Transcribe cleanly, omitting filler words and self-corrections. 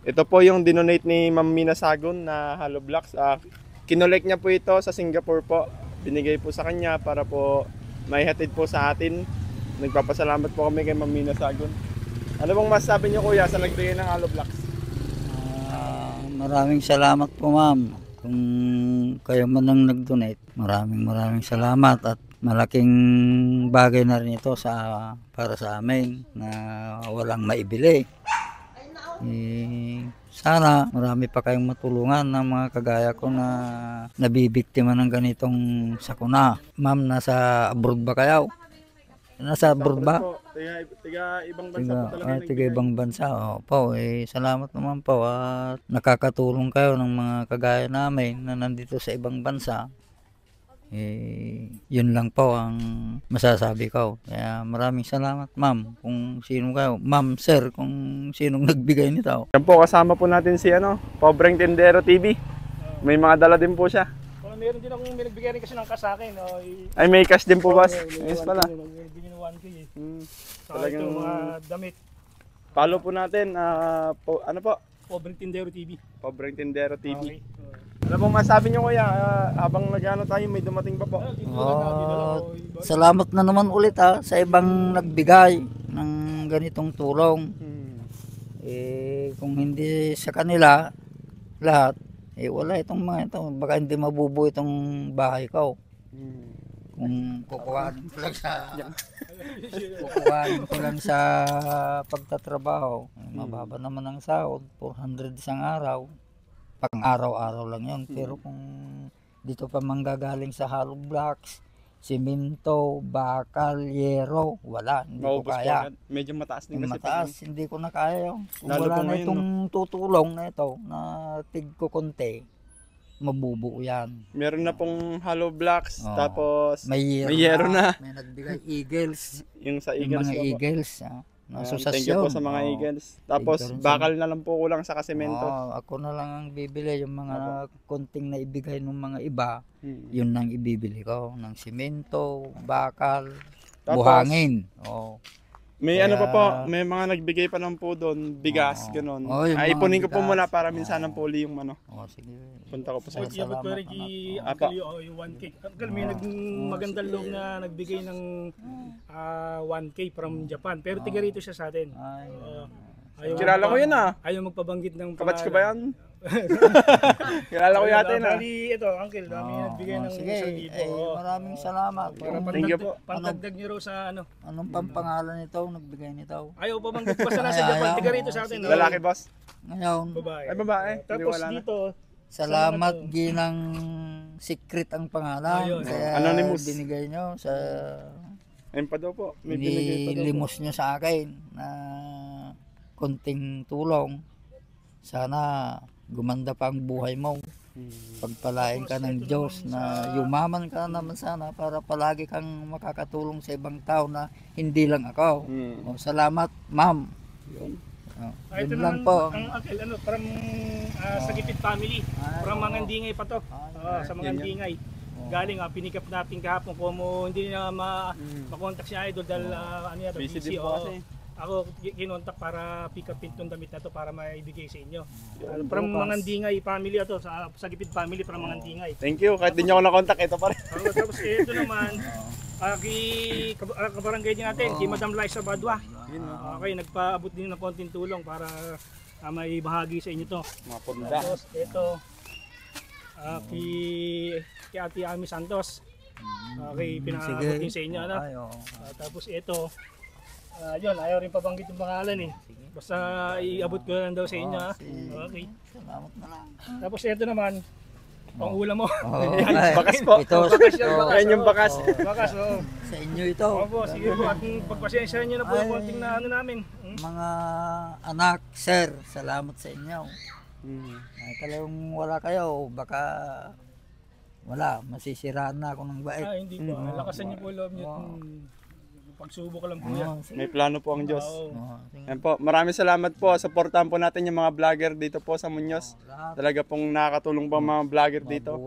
Ito po yung dinonate ni Ma'am Mina Sagon na hollow blocks. Kinolek niya po ito sa Singapore po. Binigay po sa kanya para po maihatid po sa atin. Nagpapasalamat po kami kay Ma'am Mina Sagon. Ano bang masasabi niyo kuya sa nagbigay ng hollow blocks? Maraming salamat po ma'am. Kung kayo man ang nag-donate, maraming salamat at malaking bagay na rin ito para sa amin na walang maibili. Sana marami pa kayong matulungan ng mga kagaya ko na nabibiktima ng ganitong sakuna. Ma'am, nasa abroad ba kayo? Nasa abroad ba? Tiga ibang bansa po talaga. Tiga ibang bansa. Opo, salamat naman po at nakakatulong kayo ng mga kagaya namin na nandito sa ibang bansa. Yun lang po ang masasabi ko. Kaya maraming salamat ma'am kung sino kayo. Ma'am, sir, kung sinong nagbigay nito. Yan po, kasama po natin si Pobreng Tindero TV. May mga dala din po siya. Meron din akong nagbigay rin kasi ng cash sa akin. Ay, may cash din po boss. Ayos pala. Nagbigay ng 1K eh. Talagang ito mga damit. Follow po natin. Ano po? Pobreng Tindero TV. Pobreng Tindero TV. Okay. Ano pong masabi nyo kuya, habang nag-ano tayo, may dumating pa po? Salamat na naman ulit sa ibang nagbigay ng ganitong tulong. Kung hindi sa kanila lahat, wala itong mga ito. Baka hindi mabubuo itong bahay ko. Kung kukuhanin ko lang sa pagtatrabaho, mababa naman ang sahod, 400 isang araw. Pang araw-araw lang yun. Pero kung dito pa manggagaling sa hollow blocks, simento, bakal, yero, wala, hindi ko kaya. Medyo mataas din kasi. Mataas, hindi ko na kaya yun. Kung Lalo wala po na ngayon, itong tutulong na ito, na tig ko konti, mabubuo yan. Meron na pong hollow blocks, tapos may yero na. May nagbigay Eagles. Yung sa Yung Eagles mga pa po. Eagles. Thank you po sa mga Eagles. Tapos bakal na lang po kulang sa kasemento. Ako na lang ang bibili. Yung mga konting na ibigay ng mga iba, yun nang ibibili ko. Ng simento, bakal, Tapos, buhangin. May ano pa po, may mga nagbigay pa lang po doon, bigas, gano'n. Ipunin ko po muna para minsan ng puli yung Sige. Punta ko po sa Iabot ko rin kay Uncle yung 1K. Uncle, may magandang loob na nagbigay ng 1K from Japan. Pero tiga rito siya sa atin. Kilala ko yun Ayaw magpabanggit ng Kabatch ko ba yan? Kilala ko yata yun Ito, Uncle, dami nagbigay ng 1,000. Maraming salamat. Thank you po. Pantagdag niyo raw sa Anong pampapangalan nito, nagbigay nito? Ayaw pa banggit pa sa Japan. Tiga rito sa atin. Lalaki boss? Ngayon, Babae. Ay babae. Tapos dito, salamat ginang secret ang pangalan. Kaya Anonymous. binigay nyo sa Ayun pa daw po. May binigay pa daw po. nilimos nyo sa akin na konting tulong. Sana gumanda pa ang buhay mo. Pagpalain ka ng Diyos na yumaman ka naman sana para palagi kang makakatulong sa ibang tao na hindi lang ako. Salamat, ma'am. ito Yun lang naman po. ang Uncle, from sa Gipit family. From Mangandingay pa to. Sa Mangandingay. Galing pinikap natin kahapon kung hindi na makontak si Idol dahil busy din po kasi. Ako kinontak para pick up itong damit na to para maibigay sa inyo. From Mangandingay family ito, sa Gipit family from Mangandingay. Thank you. Kahit di nyo ako nakontak, ito pa rin. Tapos ito naman, kabarangay din natin, kay Madam Liza Badwa. Okay, nagpaabot din ng konting tulong para may bahagi sa inyo to. Mga punda. Tapos ito, kay Ate Ami Santos. Okay, pinaabot din sa inyo. Tapos ito, yun, ayaw rin pabanggit yung pangalan eh. Basta iabot ko lang daw sa inyo. Okay. Salamat na lang. Tapos ito naman, pang ulam mo. Bakas po. Ito, Ayan yung bakas. Bakas, oo. sa inyo ito. Opo, sige po. At pagpasensya nyo na po yung konting na namin. Mga anak, sir, salamat sa inyo. Talagang wala kayo, baka wala, masisiraan na ako ng bait. Hindi po. Lakasan niyo po loob niyo. Pagsubok ko lang po yan. May plano po ang Diyos. Oo. Ayan po. Maraming salamat po. Supportahan po natin yung mga vlogger dito po sa Muñoz. Talaga pong nakakatulong po ang mga vlogger dito.